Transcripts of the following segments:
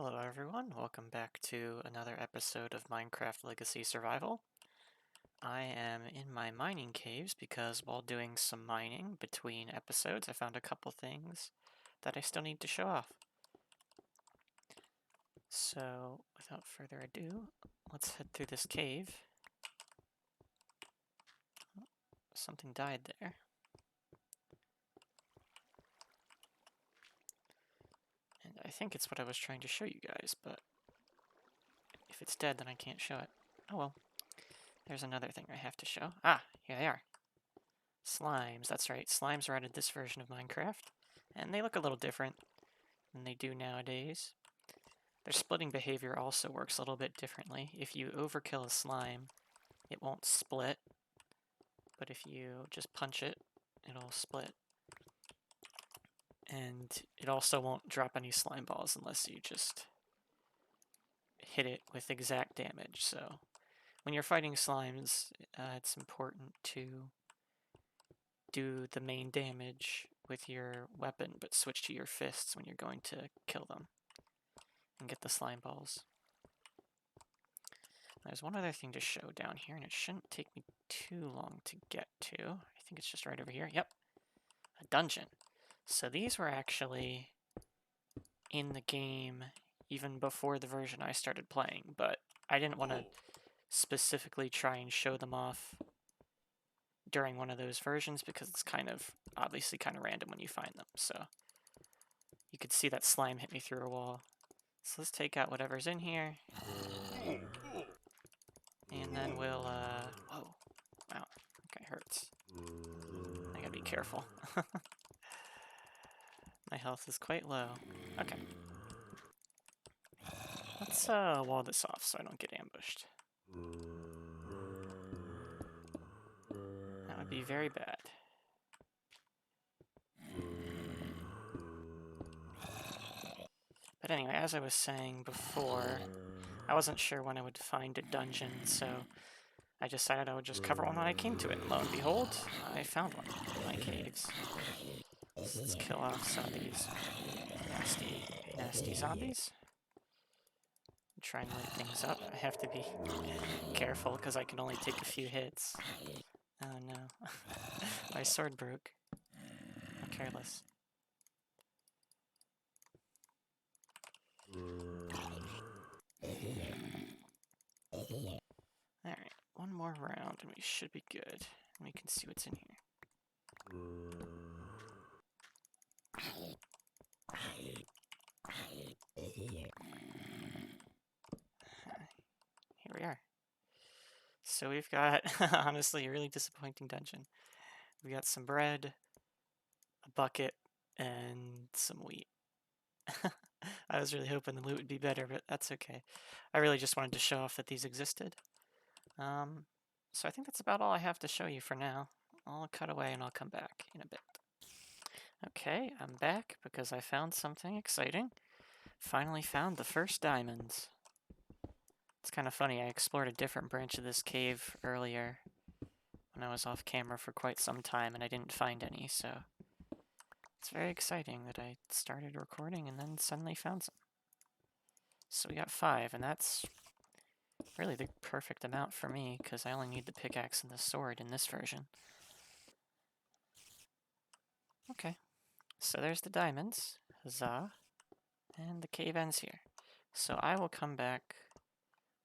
Hello everyone, welcome back to another episode of Minecraft Legacy Survival. I am in my mining caves because while doing some mining between episodes I found a couple things that I still need to show off. So without further ado, let's head through this cave. Something died there. And I think it's what I was trying to show you guys, but if it's dead then I can't show it. Oh well. There's another thing I have to show. Ah, here they are. Slimes, that's right. Slimes are added this version of Minecraft, and they look a little different than they do nowadays. Their splitting behavior also works a little bit differently. If you overkill a slime, it won't split, but if you just punch it, it'll split. And it also won't drop any slime balls unless you just hit it with exact damage. So when you're fighting slimes, it's important to do the main damage with your weapon, but switch to your fists when you're going to kill them and get the slime balls. There's one other thing to show down here, and it shouldn't take me too long to get to. I think it's just right over here. Yep, a dungeon. So these were actually in the game even before the version I started playing, but I didn't want to specifically try and show them off during one of those versions because it's obviously kind of random when you find them. So you could see that slime hit me through a wall. So let's take out whatever's in here. And then we'll, whoa, wow, okay, hurts. I gotta be careful. My health is quite low. Okay. Let's, wall this off so I don't get ambushed. That would be very bad. But anyway, as I was saying before, I wasn't sure when I would find a dungeon, so I decided I would just cover one when I came to it. And lo and behold, I found one in my caves. So let's kill off some of these nasty, nasty zombies. Try and light things up. I have to be careful because I can only take a few hits. Oh no. My sword broke. How careless. Alright, one more round and we should be good. And we can see what's in here. Here we are. So we've got, honestly, a really disappointing dungeon. We got some bread, a bucket, and some wheat. I was really hoping the loot would be better, but that's okay. I really just wanted to show off that these existed. So I think that's about all I have to show you for now. I'll cut away and I'll come back in a bit. Okay, I'm back because I found something exciting. Finally found the first diamonds. It's kind of funny, I explored a different branch of this cave earlier when I was off camera for quite some time and I didn't find any, so it's very exciting that I started recording and then suddenly found some. So we got 5, and that's really the perfect amount for me because I only need the pickaxe and the sword in this version. Okay, so there's the diamonds. Huzzah. And the cave ends here. So I will come back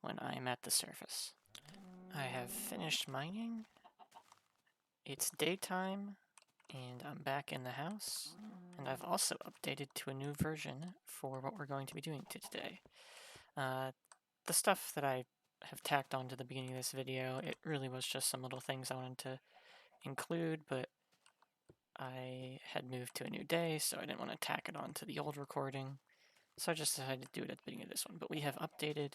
when I'm at the surface. I have finished mining. It's daytime, and I'm back in the house. And I've also updated to a new version for what we're going to be doing today. The stuff that I have tacked on to the beginning of this video, it really was just some little things I wanted to include, but I had moved to a new day, so I didn't want to tack it on to the old recording. So I just decided to do it at the beginning of this one. But we have updated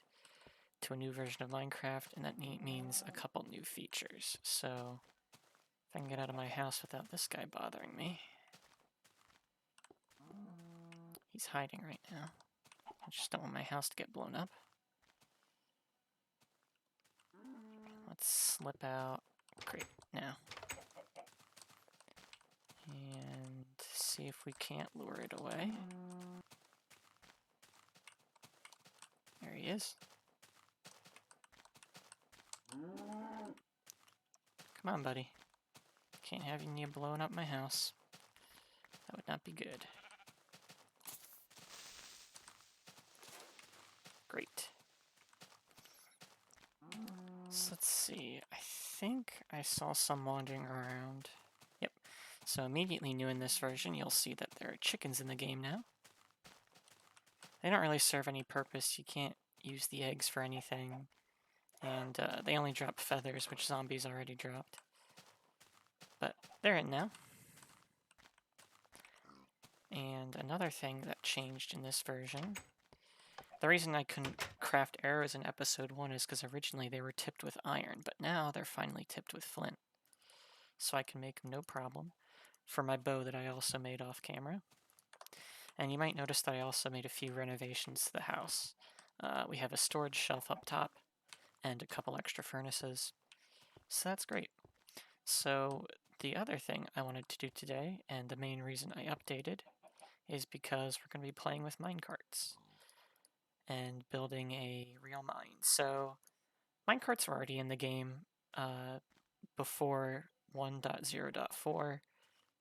to a new version of Minecraft, and that means a couple new features. So if I can get out of my house without this guy bothering me. He's hiding right now. I just don't want my house to get blown up. Let's slip out. Great, now. And see if we can't lure it away. he is. Come on, buddy. Can't have you blowing up my house. That would not be good. Great. So let's see. I think I saw some wandering around. Yep. So immediately new in this version, you'll see that there are chickens in the game now. They don't really serve any purpose. You can't use the eggs for anything. And they only drop feathers, which zombies already dropped. But they're in now. And another thing that changed in this version, the reason I couldn't craft arrows in episode 1 is because originally they were tipped with iron, but now they're finally tipped with flint. So I can make them no problem for my bow that I also made off camera. And you might notice that I also made a few renovations to the house. We have a storage shelf up top and a couple extra furnaces. So that's great. So the other thing I wanted to do today, and the main reason I updated, is because we're going to be playing with minecarts and building a real mine. So minecarts were already in the game before 1.0.4.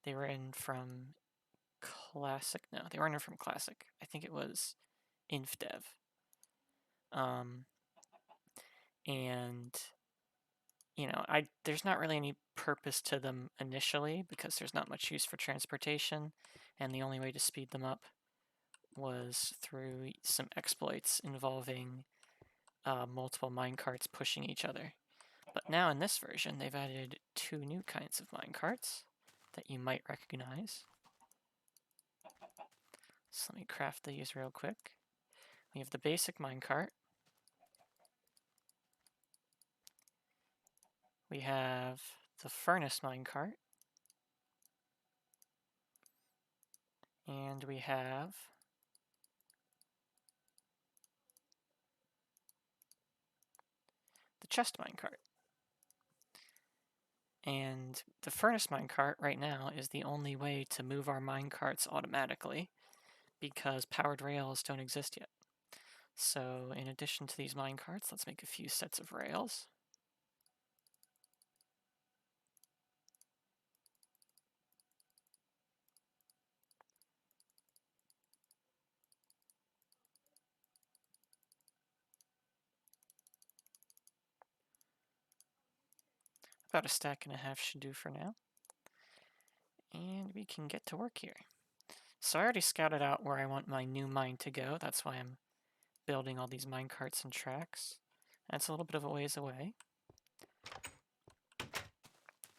They were in from Classic. No, they weren't in from Classic. I think it was InfDev. And you know, there's not really any purpose to them initially because there's not much use for transportation, and the only way to speed them up was through some exploits involving multiple minecarts pushing each other. But now in this version, they've added 2 new kinds of minecarts that you might recognize. So let me craft these real quick. We have the basic minecart. We have the furnace minecart. And we have the chest minecart. And the furnace minecart right now is the only way to move our minecarts automatically because powered rails don't exist yet. So in addition to these minecarts, let's make a few sets of rails. About a stack and a half should do for now. And we can get to work here. So I already scouted out where I want my new mine to go. That's why I'm building all these minecarts and tracks. That's a little bit of a ways away.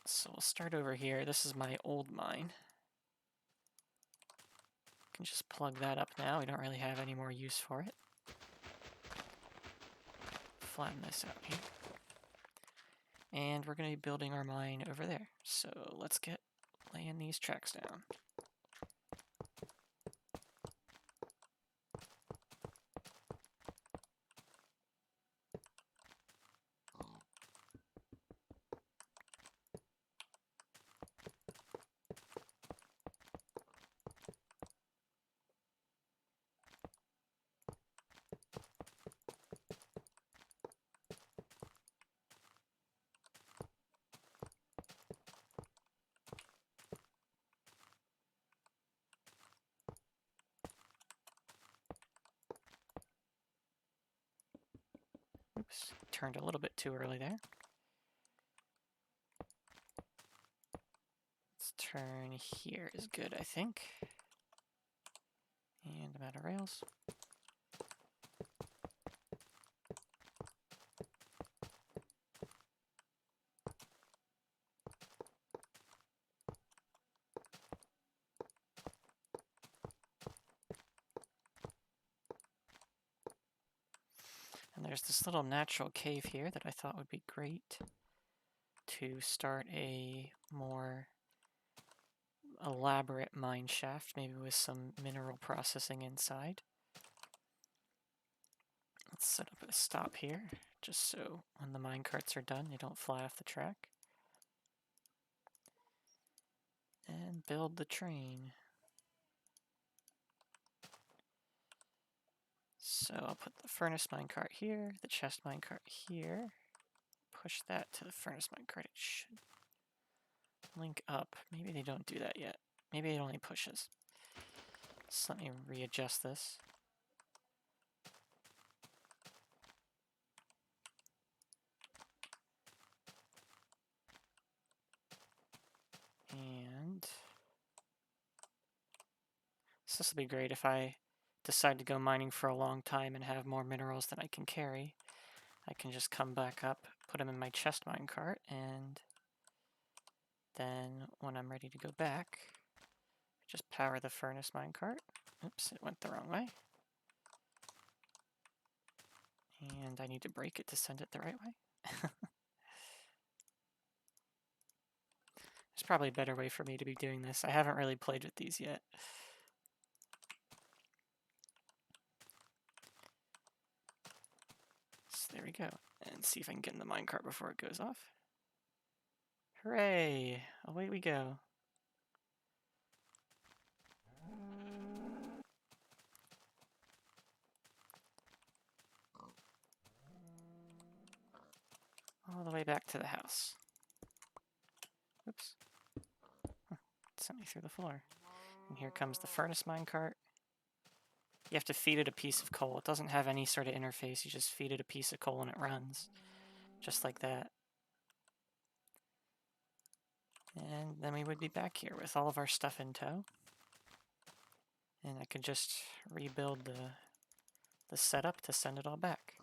So we'll start over here. This is my old mine. Can just plug that up now. We don't really have any more use for it. Flatten this out here. And we're going to be building our mine over there. So let's get laying these tracks down. Oops, turned a little bit too early there. Let's turn here is good, I think. And I'm out of rails. And there's this little natural cave here that I thought would be great to start a more elaborate mine shaft, maybe with some mineral processing inside. Let's set up a stop here, just so when the mine carts are done, they don't fly off the track. And build the train. So I'll put the furnace minecart here, the chest minecart here. Push that to the furnace minecart. It should link up. Maybe they don't do that yet. Maybe it only pushes. So let me readjust this. And so this will be great if I decide to go mining for a long time and have more minerals than I can carry. I can just come back up, put them in my chest minecart, and then when I'm ready to go back, just power the furnace minecart. Oops, it went the wrong way. And I need to break it to send it the right way. There's probably a better way for me to be doing this. I haven't really played with these yet. So there we go. And see if I can get in the minecart before it goes off. Hooray! Away we go. All the way back to the house. Oops. Huh. It sent me through the floor. And here comes the furnace minecart. You have to feed it a piece of coal. It doesn't have any sort of interface. You just feed it a piece of coal and it runs. Just like that. And then we would be back here with all of our stuff in tow. And I could just rebuild the setup to send it all back.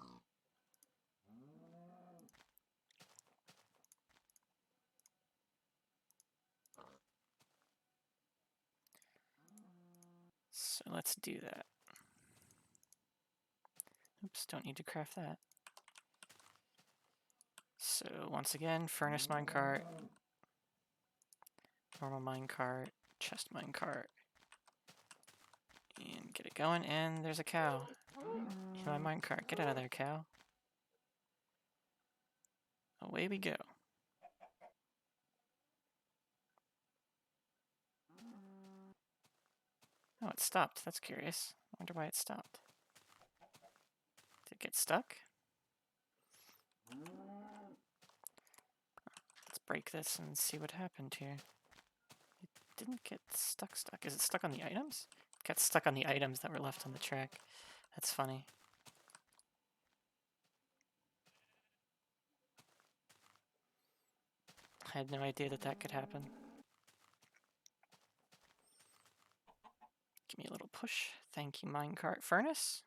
So let's do that. Oops, don't need to craft that. So once again, furnace minecart, normal minecart, chest minecart, and get it going. And there's a cow in my minecart. Get out of there, cow. Away we go. Oh, it stopped. That's curious. I wonder why it stopped. Did it get stuck? Let's break this and see what happened here. It didn't get stuck. Is it stuck on the items? It got stuck on the items that were left on the track. That's funny. I had no idea that that could happen. Give me a little push. Thank you, minecart furnace.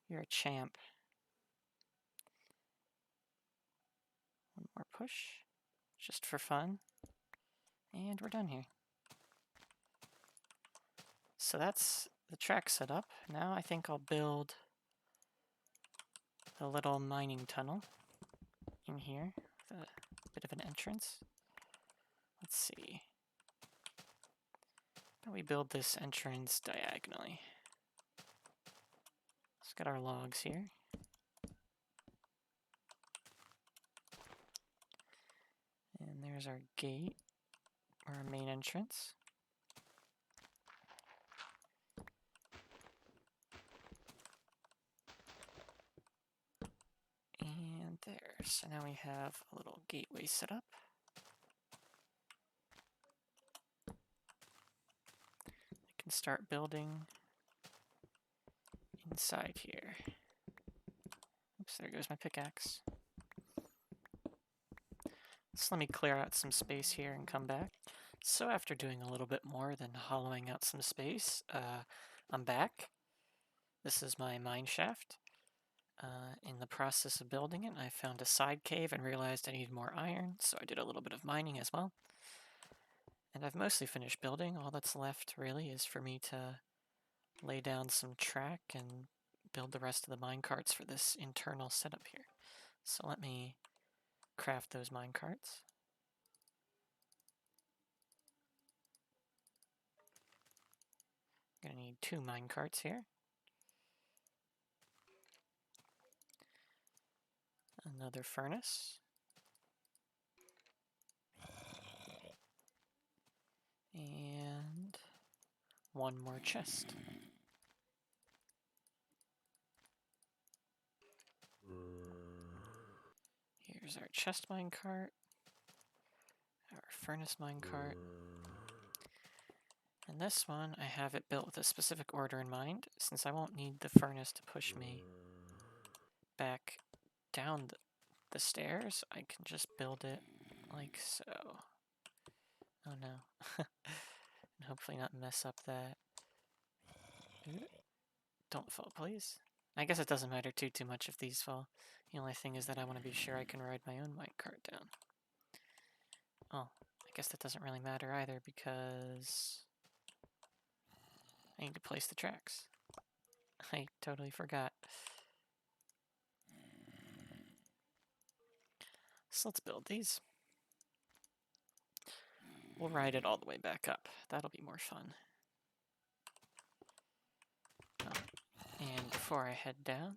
You're a champ. One more push, just for fun. And we're done here. So that's the track set up. Now I think I'll build a little mining tunnel in here with a bit of an entrance. Let's see. How do we build this entrance diagonally? Let's get our logs here. And there's our gate, or our main entrance. And there. So now we have a little gateway set up. I can start building inside here. Oops, there goes my pickaxe. So let me clear out some space here and come back. So after doing a little bit more than hollowing out some space, I'm back. This is my mine shaft. In the process of building it, I found a side cave and realized I needed more iron, so I did a little bit of mining as well. And I've mostly finished building. All that's left really is for me to lay down some track and build the rest of the minecarts for this internal setup here. So let me craft those minecarts. I'm gonna need 2 minecarts here. Another furnace. And 1 more chest. There's our chest minecart, our furnace minecart. And this one, I have it built with a specific order in mind, since I won't need the furnace to push me back down the stairs. I can just build it like so. Oh no. And hopefully not mess up that. Don't fall, please. I guess it doesn't matter too much if these fall. The only thing is that I want to be sure I can ride my own minecart down. Oh, I guess that doesn't really matter either because I need to place the tracks. I totally forgot. So let's build these. We'll ride it all the way back up. That'll be more fun. And before I head down,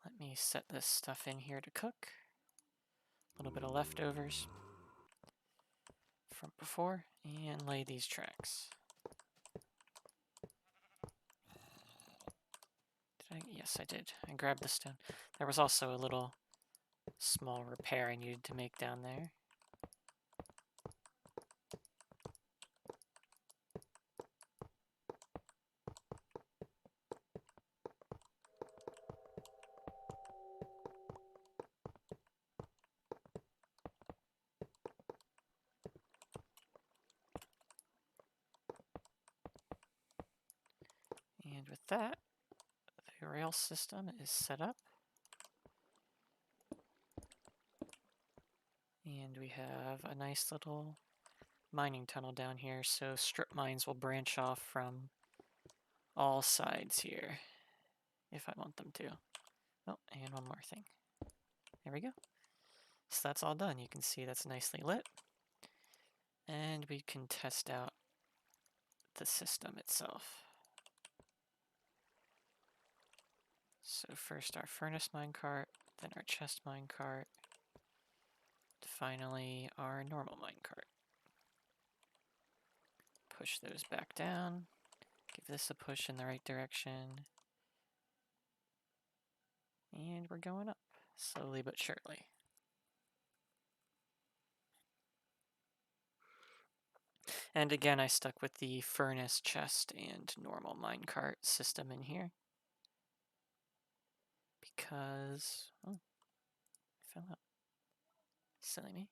let me set this stuff in here to cook. A little bit of leftovers from before, and lay these tracks. Yes, I did. I grabbed the stone. There was also a little small repair I needed to make down there. And with that, the rail system is set up. And we have a nice little mining tunnel down here, so strip mines will branch off from all sides here, if I want them to. Oh, and one more thing. There we go. So that's all done. You can see that's nicely lit. And we can test out the system itself. So first our furnace minecart, then our chest minecart, finally our normal minecart. Push those back down, give this a push in the right direction, and we're going up, slowly but surely. And again, I stuck with the furnace, chest, and normal minecart system in here. Because, oh, I fell out. Silly me.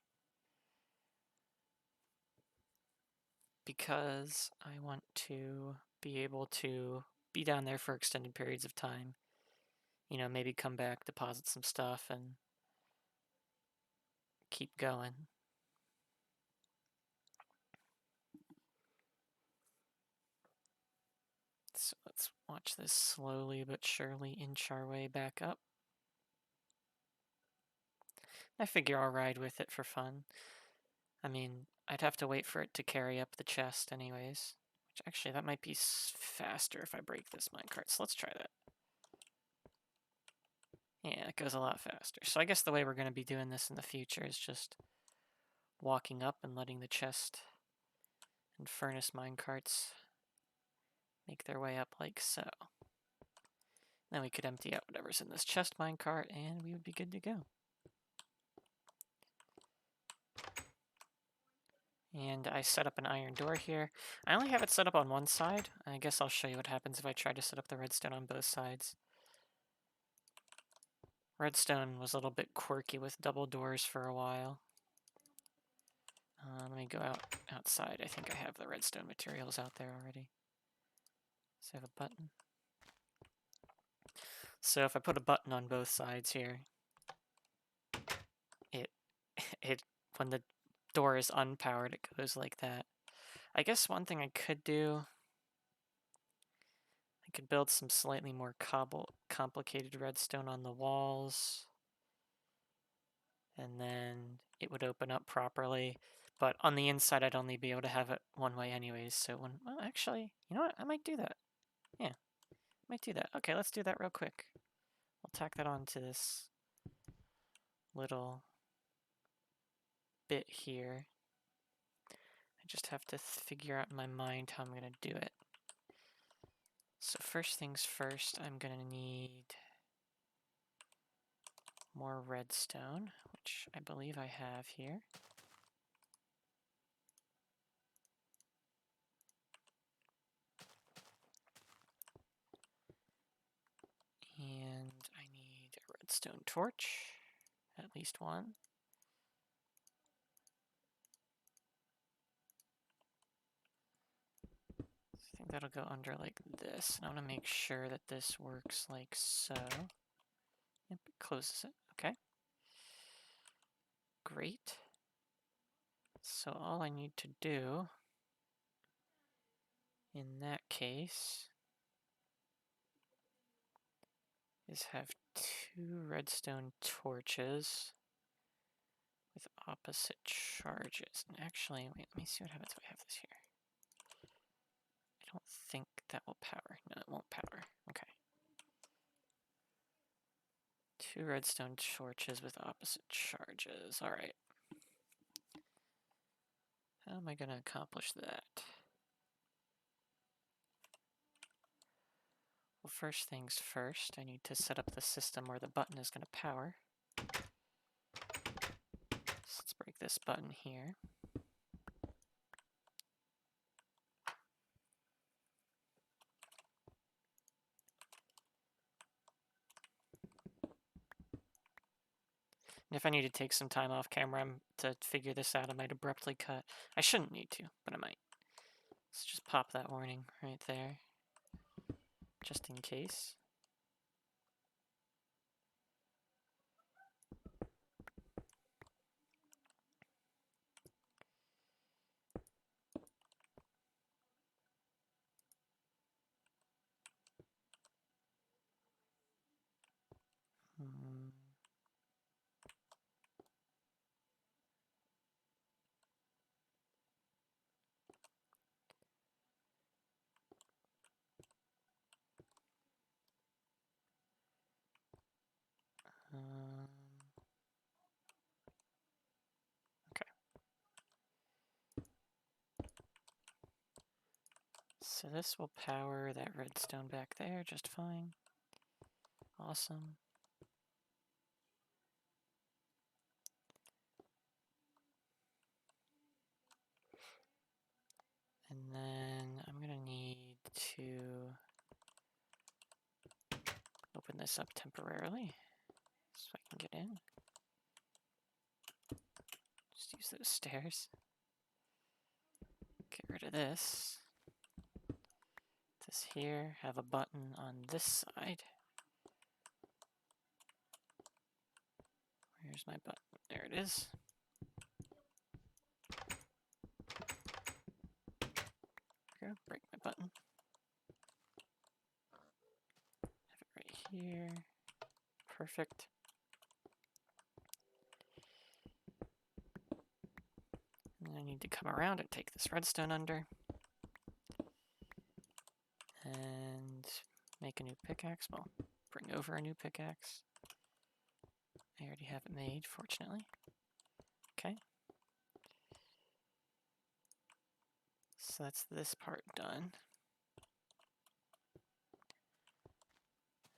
Because I want to be able to be down there for extended periods of time. You know, maybe come back, deposit some stuff, and keep going. So let's watch this slowly but surely inch our way back up. I figure I'll ride with it for fun. I mean, I'd have to wait for it to carry up the chest anyways. Which actually, that might be faster if I break this minecart, so let's try that. Yeah, it goes a lot faster. So I guess the way we're going to be doing this in the future is just walking up and letting the chest and furnace minecarts make their way up like so. Then we could empty out whatever's in this chest minecart and we would be good to go. And I set up an iron door here. I only have it set up on one side. I guess I'll show you what happens if I try to set up the redstone on both sides. Redstone was a little bit quirky with double doors for a while. Let me go outside. I think I have the redstone materials out there already. So I have a button. So if I put a button on both sides here, when the door is unpowered, it goes like that. I guess one thing I could do, I could build some slightly more complicated redstone on the walls, and then it would open up properly. But on the inside, I'd only be able to have it one way anyways. So well, actually, you know what? I might do that. Yeah, I might do that. Okay, let's do that real quick. I'll tack that onto this little bit here. I just have to figure out in my mind how I'm going to do it. So first things first, I'm going to need more redstone, which I believe I have here. And I need a redstone torch, at least one. I think that'll go under like this. And I want to make sure that this works like so. Yep, it closes it. Okay. Great. So all I need to do in that case is have 2 redstone torches with opposite charges. And actually, wait, let me see what happens if I have this here. I don't think that will power. No, it won't power. Okay. 2 redstone torches with opposite charges. All right. How am I going to accomplish that? Well, first things first, I need to set up the system where the button is going to power. So let's break this button here. And if I need to take some time off camera to figure this out, I might abruptly cut. I shouldn't need to, but I might. Let's just pop that warning right there, just in case. Okay. So this will power that redstone back there just fine. Awesome. And then I'm going to need to open this up temporarily so I can get in. Just use those stairs. Get rid of this. This here, have a button on this side. Where's my button? There it is. There we go. Break my button. Have it right here. Perfect. And I need to come around and take this redstone under. And make a new pickaxe. Well, bring over a new pickaxe. I already have it made, fortunately. Okay. So that's this part done.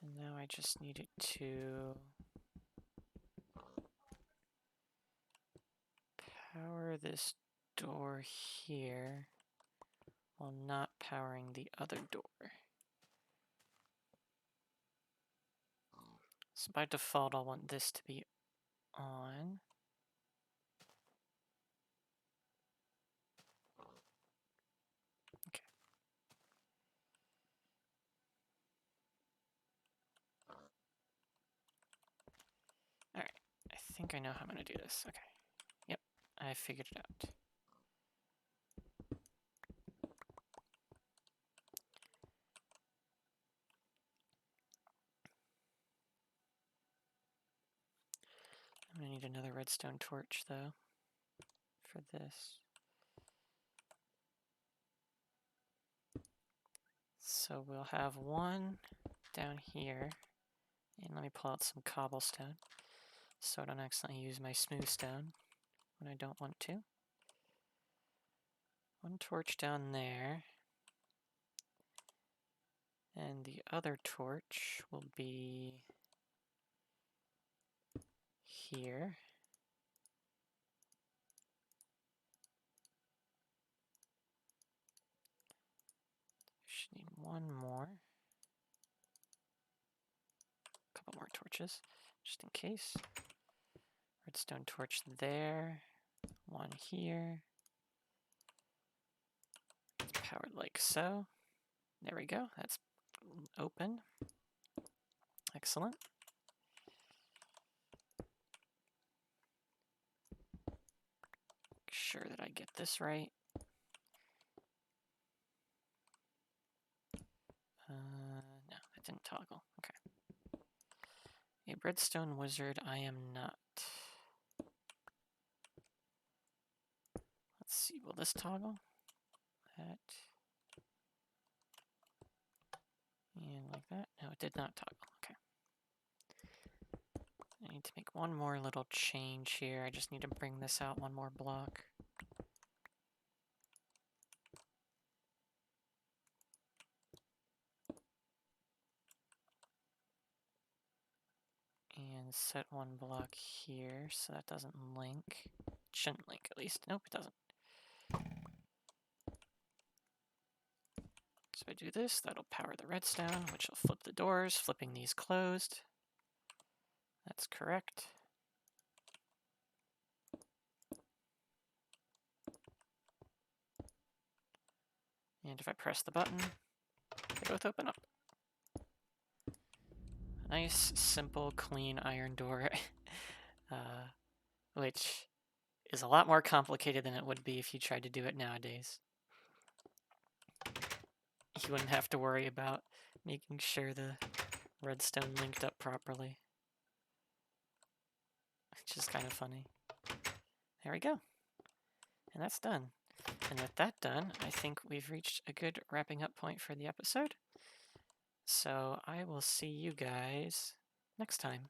And now I just need it to power this door here while not powering the other door. So by default, I'll want this to be on. Okay. All right. I think I know how I'm going to do this. Okay. Yep. I figured it out. I'm going to need another redstone torch, though, for this. So we'll have one down here. And let me pull out some cobblestone so I don't accidentally use my smooth stone when I don't want to. One torch down there. And the other torch will be here. Should need one more. A couple more torches, just in case. Redstone torch there. One here. It's powered like so. There we go. That's open. Excellent. Make sure that I get this right. No, that didn't toggle. Okay. A redstone wizard I am not. Let's see, will this toggle? That. And like that? No, it did not toggle. Okay. I need to make one more little change here. I just need to bring this out one more block. And set one block here so that doesn't link. It shouldn't link at least. Nope, it doesn't. So I do this, that'll power the redstone, which will flip the doors, flipping these closed. That's correct. And if I press the button, they both open up. A nice, simple, clean iron door, which is a lot more complicated than it would be if you tried to do it nowadays. You wouldn't have to worry about making sure the redstone linked up properly. Which is kind of funny. There we go. And that's done. And with that done, I think we've reached a good wrapping up point for the episode. So I will see you guys next time.